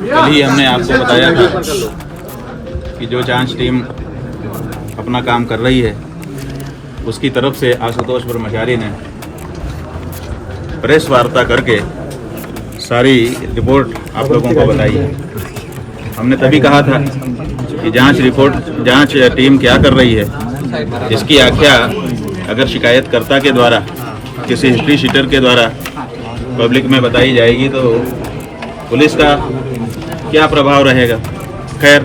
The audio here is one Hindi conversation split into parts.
कल ही हमने आपको बताया था कि जो जांच टीम अपना काम कर रही है उसकी तरफ से आशुतोष ब्रह्मचारी ने प्रेस वार्ता करके सारी रिपोर्ट आप लोगों को बताई है। हमने तभी कहा था कि जांच टीम क्या कर रही है, इसकी आख्या अगर शिकायतकर्ता के द्वारा किसी हिस्ट्री शीटर के द्वारा पब्लिक में बताई जाएगी तो पुलिस का क्या प्रभाव रहेगा। खैर,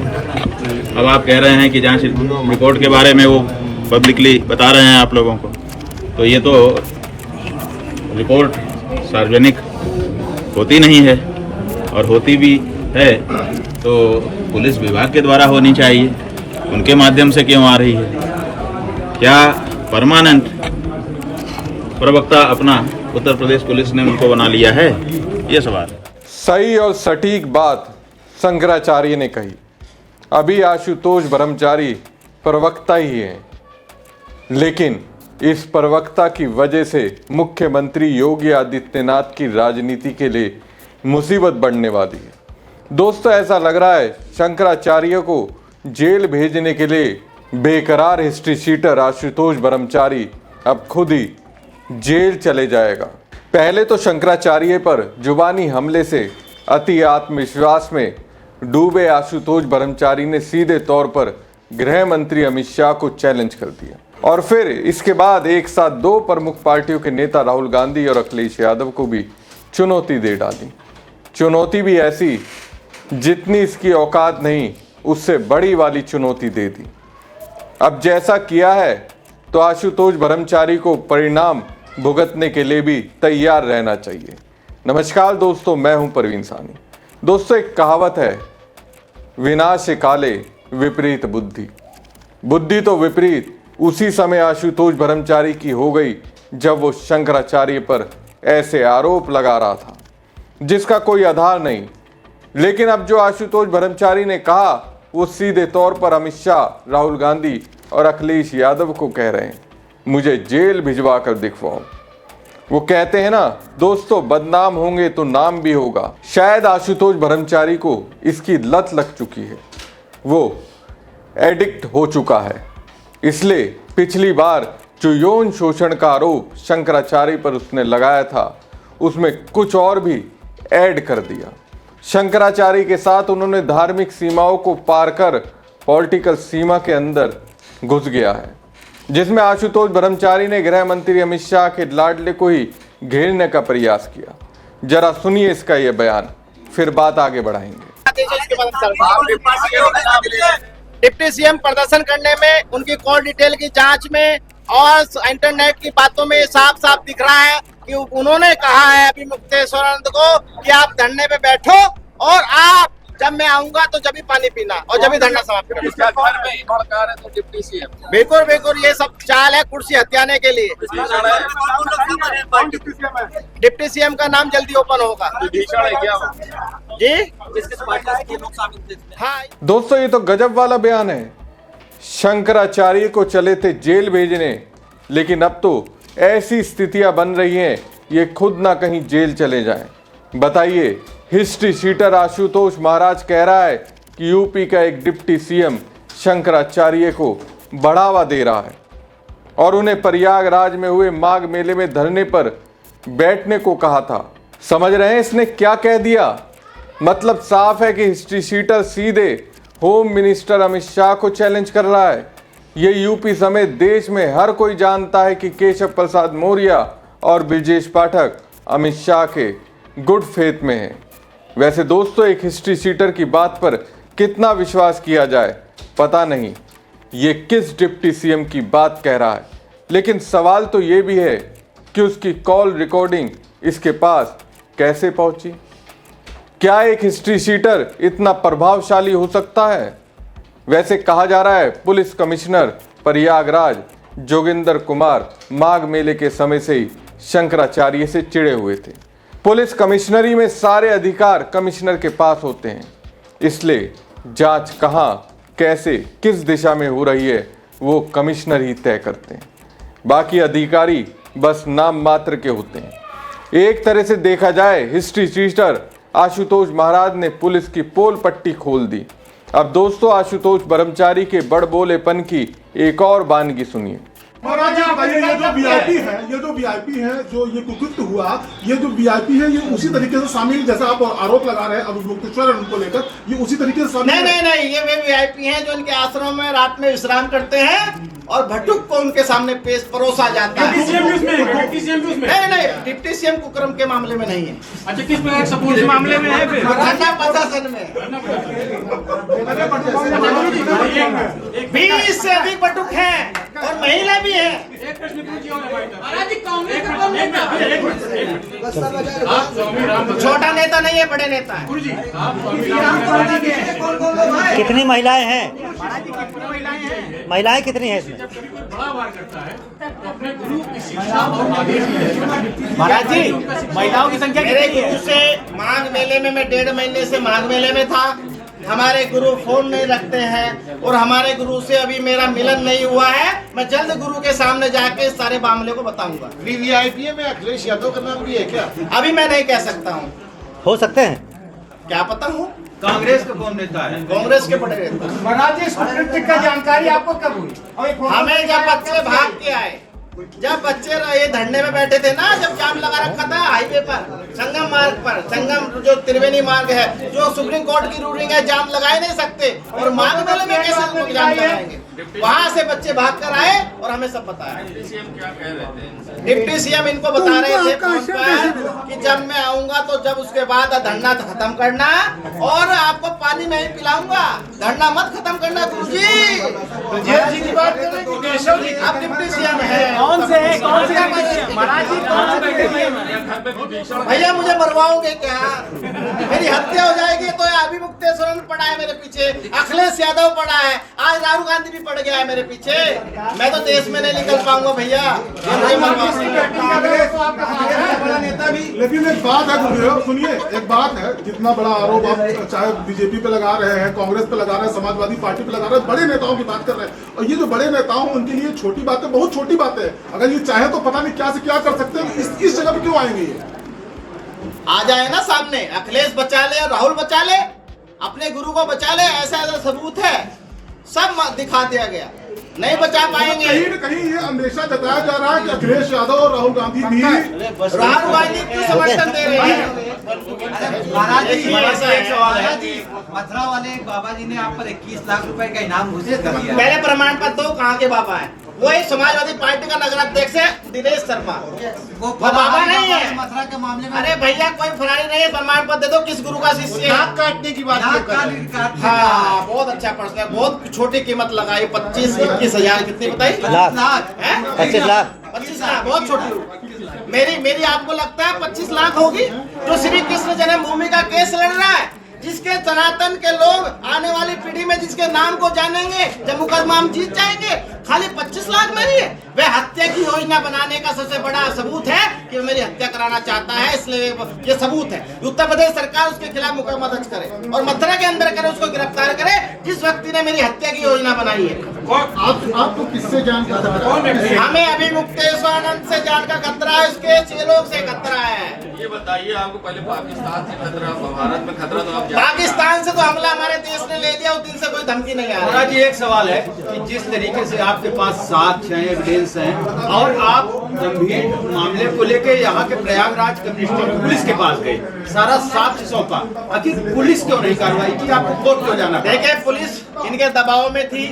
अब आप कह रहे हैं कि जांच रिपोर्ट के बारे में वो पब्लिकली बता रहे हैं आप लोगों को, तो ये तो रिपोर्ट सार्वजनिक होती नहीं है, और होती भी है तो पुलिस विभाग के द्वारा होनी चाहिए। उनके माध्यम से क्यों आ रही है? क्या परमानेंट प्रवक्ता अपना उत्तर प्रदेश पुलिस ने उनको बना लिया है? ये सवाल है। सही और सटीक बात शंकराचार्य ने कही। अभी आशुतोष ब्रह्मचारी प्रवक्ता ही हैं, लेकिन इस प्रवक्ता की वजह से मुख्यमंत्री योगी आदित्यनाथ की राजनीति के लिए मुसीबत बढ़ने वाली है। दोस्तों, ऐसा लग रहा है शंकराचार्य को जेल भेजने के लिए बेकरार हिस्ट्री शीटर आशुतोष ब्रह्मचारी अब खुद ही जेल चले जाएगा। पहले तो शंकराचार्य पर जुबानी हमले से अति आत्मविश्वास में डूबे आशुतोष ब्रह्मचारी ने सीधे तौर पर गृह मंत्री अमित शाह को चैलेंज कर दिया, और फिर इसके बाद एक साथ दो प्रमुख पार्टियों के नेता राहुल गांधी और अखिलेश यादव को भी चुनौती दे डाली। चुनौती भी ऐसी जितनी इसकी औकात नहीं, उससे बड़ी वाली चुनौती दे दी। अब जैसा किया है तो आशुतोष ब्रह्मचारी को परिणाम भुगतने के लिए भी तैयार रहना चाहिए। नमस्कार दोस्तों, मैं हूं परवीन सानी। दोस्तों, एक कहावत है, विनाश काले विपरीत बुद्धि। बुद्धि तो विपरीत उसी समय आशुतोष ब्रह्मचारी की हो गई जब वो शंकराचार्य पर ऐसे आरोप लगा रहा था जिसका कोई आधार नहीं। लेकिन अब जो आशुतोष ब्रह्मचारी ने कहा वो सीधे तौर पर अमित शाह, राहुल गांधी और अखिलेश यादव को कह रहे हैं, मुझे जेल भिजवा कर दिखवाओ। वो कहते हैं ना दोस्तों, बदनाम होंगे तो नाम भी होगा। शायद आशुतोष ब्रह्मचारी को इसकी लत लग चुकी है, वो एडिक्ट हो चुका है। इसलिए पिछली बार जो यौन शोषण का आरोप शंकराचार्य पर उसने लगाया था, उसमें कुछ और भी ऐड कर दिया। शंकराचार्य के साथ उन्होंने धार्मिक सीमाओं को पार कर पॉलिटिकल सीमा के अंदर घुस गया है, जिसमें आशुतोष ब्रह्मचारी ने गृह मंत्री अमित शाह के लाडले को ही घेरने का प्रयास किया। जरा सुनिए इसका यह बयान, फिर बात आगे बढ़ाएंगे। डिप्टी सीएम प्रदर्शन करने में, उनकी कॉल डिटेल की जांच में और इंटरनेट की बातों में साफ साफ दिख रहा है कि उन्होंने कहा है अभी मुक्तेश्वरानंद को कि आप धरने पे बैठो और आप जब मैं आऊंगा तो जब भी पानी पीना और जब भी धरना समाप्त करना। बिल्कुल बिल्कुल, ये सब चाल है कुर्सी हथियाने के लिए। डिप्टी सीएम का नाम जल्दी ओपन होगा जी। हाँ दोस्तों, ये तो गजब वाला बयान है। शंकराचार्य को चले थे जेल भेजने, लेकिन अब तो ऐसी स्थितियां बन रही हैं ये खुद ना कहीं जेल चले जाएं। बताइए, हिस्ट्री शीटर आशुतोष महाराज कह रहा है कि यूपी का एक डिप्टी सीएम शंकराचार्य को बढ़ावा दे रहा है और उन्हें प्रयागराज में हुए माघ मेले में धरने पर बैठने को कहा था। समझ रहे हैं इसने क्या कह दिया? मतलब साफ है कि हिस्ट्री शीटर सीधे होम मिनिस्टर अमित शाह को चैलेंज कर रहा है। ये यूपी समेत देश में हर कोई जानता है कि केशव प्रसाद मौर्य और ब्रजेश पाठक अमित शाह के गुड फेथ में हैं। वैसे दोस्तों, एक हिस्ट्री शीटर की बात पर कितना विश्वास किया जाए पता नहीं, ये किस डिप्टी सीएम की बात कह रहा है। लेकिन सवाल तो ये भी है कि उसकी कॉल रिकॉर्डिंग इसके पास कैसे पहुंची? क्या एक हिस्ट्री शीटर इतना प्रभावशाली हो सकता है? वैसे कहा जा रहा है पुलिस कमिश्नर प्रयागराज जोगिंदर कुमार माघ मेले के समय से ही शंकराचार्य से चिढ़े हुए थे। पुलिस कमिश्नरी में सारे अधिकार कमिश्नर के पास होते हैं, इसलिए जांच कहां, कैसे, किस दिशा में हो रही है वो कमिश्नर ही तय करते हैं। बाकी अधिकारी बस नाम मात्र के होते हैं। एक तरह से देखा जाए, हिस्ट्री शीटर आशुतोष महाराज ने पुलिस की पोल पट्टी खोल दी। अब दोस्तों आशुतोष ब्रह्मचारी के बड़बोलेपन की एक और वानगी सुनिए। महाराज जी बताइए, ये जो वीआईपी है, जो ये कुकृत्य हुआ, ये जो वीआईपी है, ये उसी तरीके से शामिल, जैसा आप आरोप लगा रहे हैं अब मुक्तेश्वर उनको लेकर, ये उसी तरीके से शामिल? नहीं, ये वे वीआईपी हैं जो इनके आश्रम में रात में विश्राम करते हैं और भटुक को उनके सामने पेश परोसा जाता है। नहीं, डिप्टी सीएम कुकरम के मामले में नहीं है। अच्छा, किस प्रकार सपोर्ट मामले में है? फिर धरना प्रशासन में 20 से अधिक भटुक हैं और महिला भी है। छोटा नेता नहीं है, बड़े नेता है। कितनी महिलाएं हैं? महिलाएं कितनी हैं इसमें? महाराज जी, महिलाओं की संख्या मेरे गुरु से माघ मेले में, मैं 1.5 महीने से माघ मेले में था। हमारे गुरु फोन नहीं रखते हैं और हमारे गुरु से अभी मेरा मिलन नहीं हुआ है। मैं जल्द गुरु के सामने जाके इस सारे मामले को बताऊंगा। वीवीआईपी में अखिलेश यादव का नाम भी है क्या? अभी मैं नहीं कह सकता हूँ, हो सकते हैं, क्या पता हूँ। कांग्रेस का कौन नेता है? कांग्रेस के बड़े नेता। महाराज जी, इस कुकृत्य का जानकारी आपको कब हुई? हमें जब बच्चे भाग के आए, जब बच्चे ये धरने में बैठे थे ना, जब जाम लगा रखा था हाईवे पर, संगम मार्ग पर, संगम जो त्रिवेणी मार्ग है, जो सुप्रीम कोर्ट की रूलिंग है, जाम लगा ही नहीं सकते। और माघ मेले में कैसे लोग जाम लगाएंगे? वहाँ से बच्चे भाग कर आए और हमें सब बताया। डिप्टी सीएम इनको बता रहे थे फोन पर कि जब मैं आऊंगा तो जब उसके बाद धरना खत्म करना और आपको पानी में ही पिलाऊंगा, धरना मत खत्म करना। गुरुजी जी की बात कर रहे हैं कि केशव जी आप डिप्टी सीएम है, कौन से महाराज जी, कौन से? भैया मुझे मरवाओगे क्या? मेरी हत्या हो जाएगी तो अभी मुक्तेश्वर पड़ा है मेरे पीछे, अखिलेश यादव पड़ा है, आज राहुल गांधी भी पड़ गया है मेरे पीछे। मैं तो देश में नहीं निकल पाऊंगा भैया। लेकिन एक बात है गुरुदेव, सुनिए, एक बात है, जितना बड़ा आरोप आप चाहे बीजेपी पे लगा रहे हैं, कांग्रेस पे लगा रहे हैं, समाजवादी पार्टी पे लगा रहे हैं, बड़े नेताओं की बात कर रहे हैं, और ये जो बड़े नेताओं उनके लिए छोटी बातें, बहुत छोटी बातें है। अगर ये चाहे तो पता नहीं क्या से क्या कर सकते हैं। इस जगह पे क्यों आएंगे? ये आ जाए ना सामने, अखिलेश बचा ले, राहुल बचा ले, अपने गुरु को बचा ले, ऐसा ऐसा सबूत है, सब दिखा दिया गया। नहीं बचा पाएंगे। कहीं न कहीं ये अंदेशा जताया जा रहा है कि अखिलेश यादव और राहुल गांधी भी राहुल गांधी क्यों समर्थन दे रहे हैं? महाराज जी, मथुरा वाले बाबा जी ने आप पर 21 लाख रुपए का इनाम घोषित कर दिया। पहले प्रमाण पत्र दो, कहाँ के बाबा है? वो एक समाजवादी पार्टी का नगराध्यक्ष है दिनेश शर्मा, वो बाबा नहीं है। मथुरा के मामले में अरे भैया कोई फरारी नहीं है, प्रमाण पत्र दे दो, किस गुरु का शिष्य है? नाक काटने की बात हाँ, बहुत अच्छा प्रश्न है, बहुत छोटी कीमत लगाई, 25-21 हजार, कितनी बताई? 25 लाख। 25 लाख, बहुत छोटी। मेरी आपको लगता है 25 लाख होगी? जो श्री कृष्ण जन्मभूमि का केस लड़ रहा है, जिसके सनातन के लोग आने वाली पीढ़ी में जिसके नाम को जानेंगे, जब मुकदमा हम जीत जाएंगे, खाली 25 लाख में ही है। वह हत्या की योजना बनाने का सबसे बड़ा सबूत है कि वो मेरी हत्या कराना चाहता है, इसलिए ये सबूत है। उत्तर प्रदेश सरकार उसके खिलाफ मुकदमा दर्ज करे और मथुरा के अंदर करे, उसको गिरफ्तार करे जिस व्यक्ति ने मेरी हत्या की योजना बनाई है। आपको किससे जान का खतरा है? हमें अभी मुक्तेश्वरानंद से जान का खतरा है, उसके चेलों से खतरा है। ये बताइए, आपको पहले पाकिस्तान से खतरा, भारत में खतरा तो आप पाकिस्तान से तो हमला हमारे देश ने ले लिया, उस दिन से कोई धमकी नहीं आ रही। महाराज जी, एक सवाल है कि जिस तरीके से आपके पास साक्ष्य हैं, एविडेंस हैं, और आप गंभीर मामले को लेकर यहाँ के प्रयागराज कम्युनिस्ट पुलिस के पास गए, सारा साक्ष्य सौंपा, आखिर पुलिस क्यों नहीं कार्रवाई की? आपको कोर्ट क्यों जाना? देखिए, पुलिस इनके दबाव में थी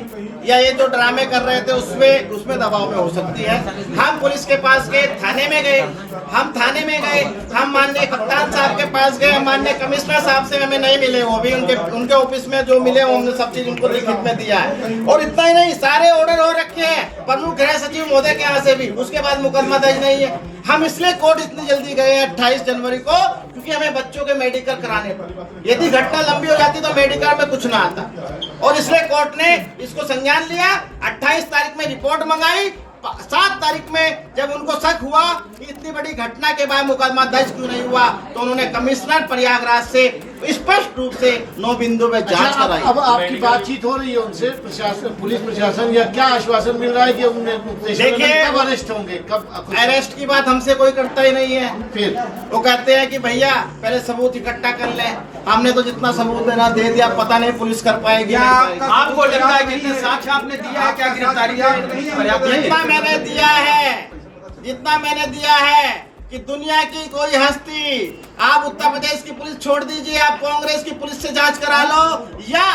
या ये जो ड्रामे कर रहे थे उसमें दबाव में हो सकती है। हम पुलिस के पास गए, थाने में गए, हम माननीय कप्तान साहब के पास गए, माननीय कमिश्नर साहब से हमें नहीं मिले, वो भी उनके ऑफिस में जो मिले हमने सब चीज उनको लिखित में दिया है। और इतना ही नहीं, सारे ऑर्डर हो रखे हैं प्रमुख गृह सचिव महोदय के यहाँ से भी, उसके बाद मुकदमा दर्ज नहीं है। हम इसलिए कोर्ट इतनी जल्दी गए हैं 28 जनवरी को, क्योंकि हमें बच्चों के मेडिकल कराने पर, यदि घटना लंबी हो जाती तो मेडिकल में कुछ ना आता, और इसलिए कोर्ट ने इसको संज्ञान लिया। 28 तारीख में रिपोर्ट मंगाई, 7 तारीख में जब उनको शक हुआ कि इतनी बड़ी घटना के बाद मुकदमा दर्ज क्यों नहीं हुआ, तो उन्होंने कमिश्नर प्रयागराज से स्पष्ट रूप से 9 बिंदु में जांच कराई। अब आपकी बातचीत हो रही है उनसे, प्रशासन, पुलिस प्रशासन, या क्या आश्वासन मिल रहा है कि उन्हें देखिए, कब अरेस्ट होंगे, कब अरेस्ट की बात हमसे कोई करता ही नहीं है। फिर वो कहते हैं कि भैया पहले सबूत इकट्ठा कर लें। हमने तो जितना सबूत देना दे दिया, पता नहीं पुलिस कर पाएगी नहीं पाएगी। आपको लगता है कि इतने साक्ष्य आपने दिया है, क्या गिरफ्तारी पर्याप्त नहीं? जितना मैंने दिया है कि दुनिया की कोई हस्ती, आप उत्तर प्रदेश की पुलिस छोड़ दीजिए, आप कांग्रेस की पुलिस से जांच करा लो, या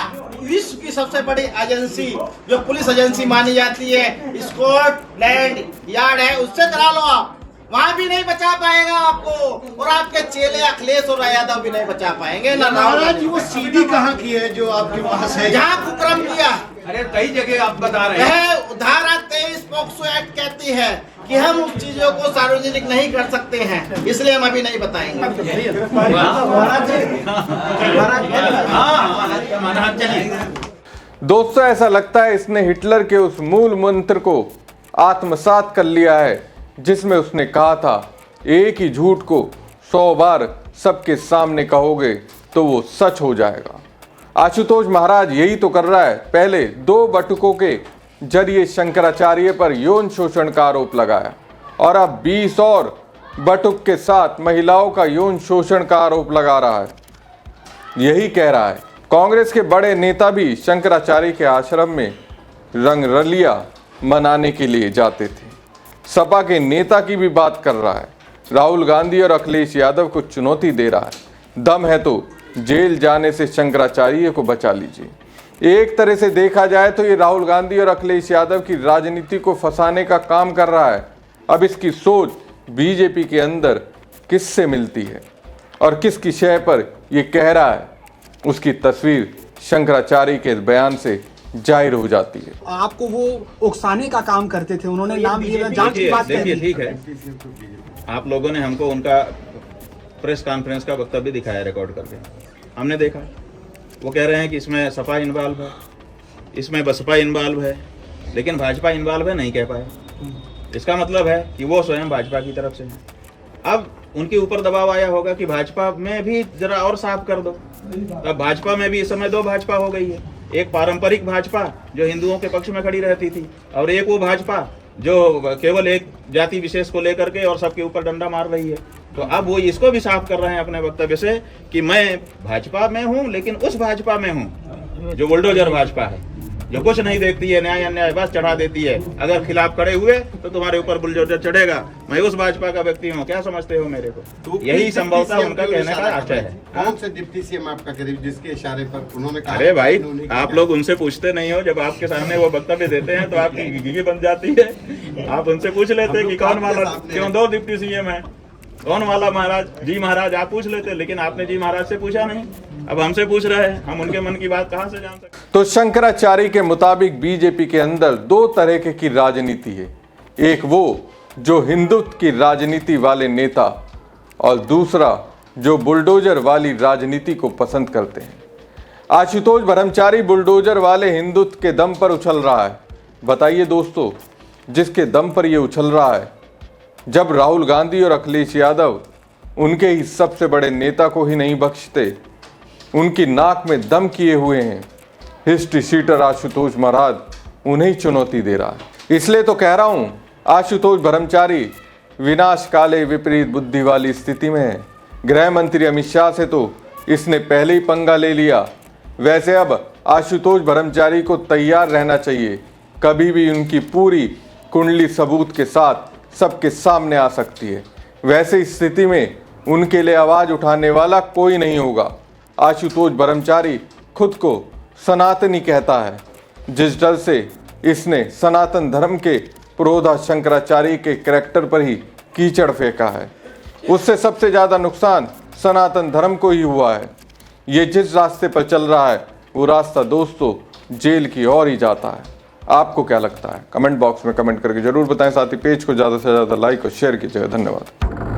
विश्व की सबसे बड़ी एजेंसी जो पुलिस एजेंसी मानी जाती है स्कॉटलैंड यार्ड है, उससे करा लो आप, वहां भी नहीं बचा पाएगा आपको। और आपके चेले अखिलेश और यादव भी नहीं बचा पाएंगे ना। महाराज जी, वो सीडी कहाँ की है जो आपके पास है? जहाँ कुकरम किया, अरे कई जगह आप बता रहे हैं। यह धारा 23 पॉक्सो एक्ट कहती है कि हम उस चीजों को सार्वजनिक नहीं कर सकते हैं, इसलिए हम अभी नहीं बताएंगे। महाराज चलिए। दोस्तों, ऐसा लगता है इसने हिटलर के उस मूल मंत्र को आत्मसात कर लिया है जिसमें उसने कहा था, एक ही झूठ को 100 बार सबके सामने कहोगे तो वो सच हो जाएगा। आशुतोष महाराज यही तो कर रहा है। पहले 2 बटुकों के जरिए शंकराचार्य पर यौन शोषण का आरोप लगाया और अब 20 और बटुक के साथ महिलाओं का यौन शोषण का आरोप लगा रहा है। यही कह रहा है। कांग्रेस के बड़े नेता भी शंकराचार्य के आश्रम में रंगरलिया मनाने के लिए जाते थे। सपा के नेता की भी बात कर रहा है। राहुल गांधी और अखिलेश यादव को चुनौती दे रहा है। दम है तो जेल जाने से शंकराचार्य को बचा लीजिए। एक तरह से देखा जाए तो ये राहुल गांधी और अखिलेश यादव की राजनीति को फंसाने का काम कर रहा है। अब इसकी सोच बीजेपी के अंदर किससे मिलती है और किसकी शय पर ये कह रहा है, उसकी तस्वीर शंकराचार्य के बयान से जाहिर हो जाती है। आपको वो उकसाने का काम करते थे, उन्होंने नाम लिया, जांच की बात देखिए, कही। ठीक है, आप लोगों ने हमको उनका प्रेस कॉन्फ्रेंस का वक्तव्य दिखाया रिकॉर्ड करके, हमने देखा। वो कह रहे हैं कि इसमें सपा इन्वॉल्व है, इसमें बसपा इन्वॉल्व है, लेकिन भाजपा इन्वॉल्व है नहीं कह पाए। इसका मतलब है कि वो स्वयं भाजपा की तरफ से है। अब उनके ऊपर दबाव आया होगा कि भाजपा में भी जरा और साफ कर दो। अब भाजपा में भी इस समय 2 भाजपा हो गई है। एक पारंपरिक भाजपा जो हिंदुओं के पक्ष में खड़ी रहती थी, और एक वो भाजपा जो केवल एक जाति विशेष को लेकर के और सबके ऊपर डंडा मार रही है। तो अब वो इसको भी साफ कर रहे हैं अपने वक्तव्य से कि मैं भाजपा में हूं, लेकिन उस भाजपा में हूं जो बुलडोजर भाजपा है, जो कुछ नहीं देखती है, न्याय अन्याय बस चढ़ा देती है। अगर खिलाफ खड़े हुए तो तुम्हारे ऊपर बुलडोजर चढ़ेगा। मैं उस भाजपा का व्यक्ति हूँ, क्या समझते हो मेरे को? यही संभवतः उनका कहने का आशय है। कौन से डिप्टी सीएम आपका करीब जिसके इशारे पर उन्होंने कहा? अरे भाई, आप लोग उनसे पूछते नहीं हो। जब आपके सामने वो वक्तव्य देते हैं तो आपकी घी बन जाती है। आप उनसे पूछ लेते कि कौन वाला, क्यों 2 डिप्टी सीएम है, कौन वाला महाराज? जी महाराज आप पूछ लेते, लेकिन आपने जी महाराज से पूछा नहीं। अब हमसे पूछ रहे हैं, हम उनके मन की बात कहां से जान सकते? तो शंकराचार्य के मुताबिक बीजेपी के अंदर 2 तरह की राजनीति है। एक वो जो हिंदुत्व की राजनीति वाले नेता, और दूसरा जो बुलडोजर वाली राजनीति को पसंद करते हैं। आशुतोष ब्रह्मचारी बुलडोजर वाले हिंदुत्व के दम पर उछल रहा है। बताइए दोस्तों, जिसके दम पर ये उछल रहा है, जब राहुल गांधी और अखिलेश यादव उनके ही सबसे बड़े नेता को ही नहीं बख्शते, उनकी नाक में दम किए हुए हैं, हिस्ट्री शीटर आशुतोष महाराज उन्हें चुनौती दे रहा है। इसलिए तो कह रहा हूं, आशुतोष ब्रह्मचारी विनाश काले विपरीत बुद्धि वाली स्थिति में है। गृह मंत्री अमित शाह से तो इसने पहले ही पंगा ले लिया। वैसे अब आशुतोष ब्रह्मचारी को तैयार रहना चाहिए, कभी भी उनकी पूरी कुंडली सबूत के साथ सबके सामने आ सकती है। वैसे इस स्थिति में उनके लिए आवाज उठाने वाला कोई नहीं होगा। आशुतोष ब्रह्मचारी खुद को सनातनी कहता है, जिस डर से इसने सनातन धर्म के पुरोधा शंकराचार्य के कैरेक्टर पर ही कीचड़ फेंका है, उससे सबसे ज्यादा नुकसान सनातन धर्म को ही हुआ है। ये जिस रास्ते पर चल रहा है वो रास्ता दोस्तों जेल की ओर ही जाता है। आपको क्या लगता है? कमेंट बॉक्स में कमेंट करके जरूर बताएं। साथ ही पेज को ज़्यादा से ज़्यादा लाइक और शेयर कीजिएगा। धन्यवाद।